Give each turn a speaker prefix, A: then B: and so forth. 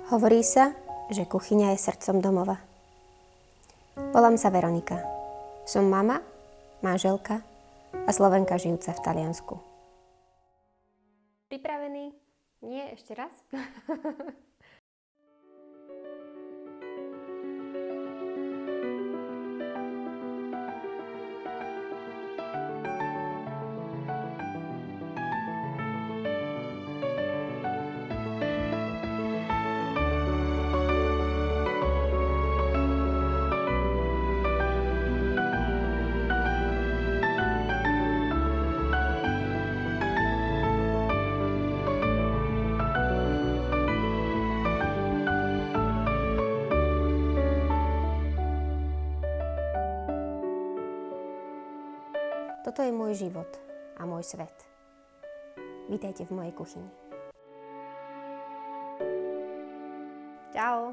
A: Hovorí sa, že kuchyňa je srdcom domova. Volám sa Veronika. Som mama, manželka a Slovenka žijúca v Taliansku. Pripravený? Nie, ešte raz? Toto je môj život a môj svet. Vítajte v mojej kuchyni. Čau!